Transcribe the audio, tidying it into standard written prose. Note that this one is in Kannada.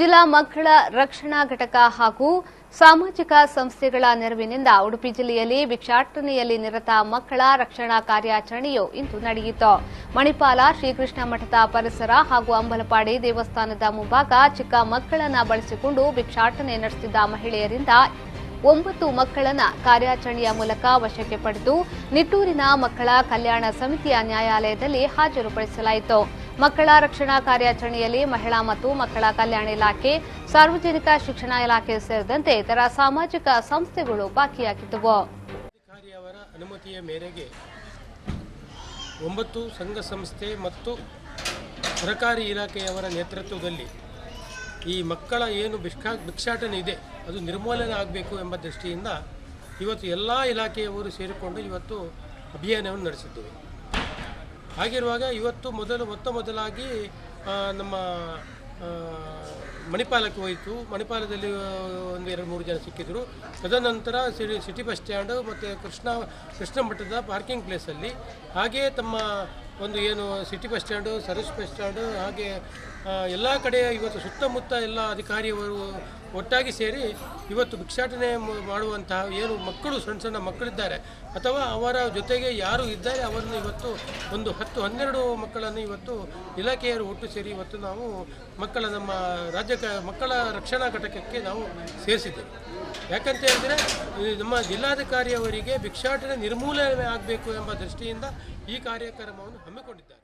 ಜಿಲ್ಲಾ ಮಕ್ಕಳ ರಕ್ಷಣಾ ಘಟಕ ಹಾಗೂ ಸಾಮಾಜಿಕ ಸಂಸ್ಥೆಗಳ ನೆರವಿನಿಂದ ಉಡುಪಿ ಜಿಲ್ಲೆಯಲ್ಲಿ ಭಿಕ್ಷಾಟನೆಯಲ್ಲಿ ನಿರತ ಮಕ್ಕಳ ರಕ್ಷಣಾ ಕಾರ್ಯಾಚರಣೆಯು ಇಂದು ನಡೆಯಿತು. ಮಣಿಪಾಲ ಶ್ರೀಕೃಷ್ಣ ಮಠದ ಪರಿಸರ ಹಾಗೂ ಅಂಬಲಪಾಡಿ ದೇವಸ್ಥಾನದ ಮುಂಭಾಗ ಚಿಕ್ಕ ಮಕ್ಕಳನ್ನು ಬಳಸಿಕೊಂಡು ಭಿಕ್ಷಾಟನೆ ನಡೆಸುತ್ತಿದ್ದ ಮಹಿಳೆಯರಿಂದ 9 ಮಕ್ಕಳನ್ನು ಕಾರ್ಯಾಚರಣೆಯ ಮೂಲಕ ವಶಕ್ಕೆ ಪಡೆದು ನಿಟ್ಟೂರಿನ ಮಕ್ಕಳ ಕಲ್ಯಾಣ ಸಮಿತಿಯ ನ್ಯಾಯಾಲಯದಲ್ಲಿ ಹಾಜರುಪಡಿಸಲಾಯಿತು. ಮಕ್ಕಳ ರಕ್ಷಣಾ ಕಾರ್ಯಾಚರಣೆಯಲ್ಲಿ ಮಹಿಳಾ ಮತ್ತು ಮಕ್ಕಳ ಕಲ್ಯಾಣ ಇಲಾಖೆ, ಸಾರ್ವಜನಿಕ ಶಿಕ್ಷಣ ಇಲಾಖೆ ಸೇರಿದಂತೆ ಇತರ ಸಾಮಾಜಿಕ ಸಂಸ್ಥೆಗಳು ಭಾಗಿಯಾಗಿದ್ದವು. ಅಧಿಕಾರಿಯವರ ಅನುಮತಿಯ ಮೇರೆಗೆ 9 ಸಂಘ ಸಂಸ್ಥೆ ಮತ್ತು ಸರ್ಕಾರಿ ಇಲಾಖೆಯವರ ನೇತೃತ್ವದಲ್ಲಿ ಈ ಮಕ್ಕಳ ಏನು ಭಿಕ್ಷಾಟನೆ ಇದೆ ಅದು ನಿರ್ಮೂಲನೆ ಆಗಬೇಕು ಎಂಬ ದೃಷ್ಟಿಯಿಂದ ಇವತ್ತು ಎಲ್ಲ ಇಲಾಖೆಯವರು ಸೇರಿಕೊಂಡು ಇವತ್ತು ಅಭಿಯಾನವನ್ನು ನಡೆಸಿದ್ದೇವೆ. ಹಾಗಿರುವಾಗ ಇವತ್ತು ಮೊದಲಾಗಿ ನಮ್ಮ ಮಣಿಪಾಲಕ್ಕೆ ಹೋಯಿತು. ಮಣಿಪಾಲದಲ್ಲಿ ಒಂದು 2-3 ಜನ ಸಿಕ್ಕಿದ್ರು. ತದನಂತರ ಸಿಟಿ ಬಸ್ ಸ್ಟ್ಯಾಂಡು ಮತ್ತು ಕೃಷ್ಣ ಮಠದ ಪಾರ್ಕಿಂಗ್ ಪ್ಲೇಸಲ್ಲಿ, ಹಾಗೆಯೇ ತಮ್ಮ ಒಂದು ಏನು city bus stand, service bus stand, ಹಾಗೆ ಎಲ್ಲ ಕಡೆ ಇವತ್ತು ಸುತ್ತಮುತ್ತ ಎಲ್ಲ ಅಧಿಕಾರಿಯವರು ಒಟ್ಟಾಗಿ ಸೇರಿ ಇವತ್ತು ಭಿಕ್ಷಾಟನೆ ಮಾಡುವಂತಹ ಏನು ಮಕ್ಕಳು ಸಣ್ಣ ಮಕ್ಕಳಿದ್ದಾರೆ ಅಥವಾ ಅವರ ಜೊತೆಗೆ ಯಾರು ಇದ್ದಾರೆ ಅವರನ್ನು ಇವತ್ತು ಒಂದು 10-12 ಮಕ್ಕಳನ್ನು ಇವತ್ತು ಇಲಾಖೆಯವರು ಒಟ್ಟು ಸೇರಿ ಇವತ್ತು ನಾವು ನಮ್ಮ ಮಕ್ಕಳ ರಕ್ಷಣಾ ಘಟಕಕ್ಕೆ ನಾವು ಸೇರಿಸಿದ್ದೇವೆ. ಯಾಕಂತ ಹೇಳಿದರೆ ನಮ್ಮ ಜಿಲ್ಲಾಧಿಕಾರಿಯವರಿಗೆ ಭಿಕ್ಷಾಟನೆ ನಿರ್ಮೂಲನೆ ಆಗಬೇಕು ಎಂಬ ದೃಷ್ಟಿಯಿಂದ ಈ ಕಾರ್ಯಕ್ರಮವನ್ನು ಹಮ್ಮಿಕೊಂಡಿದ್ದಾರೆ.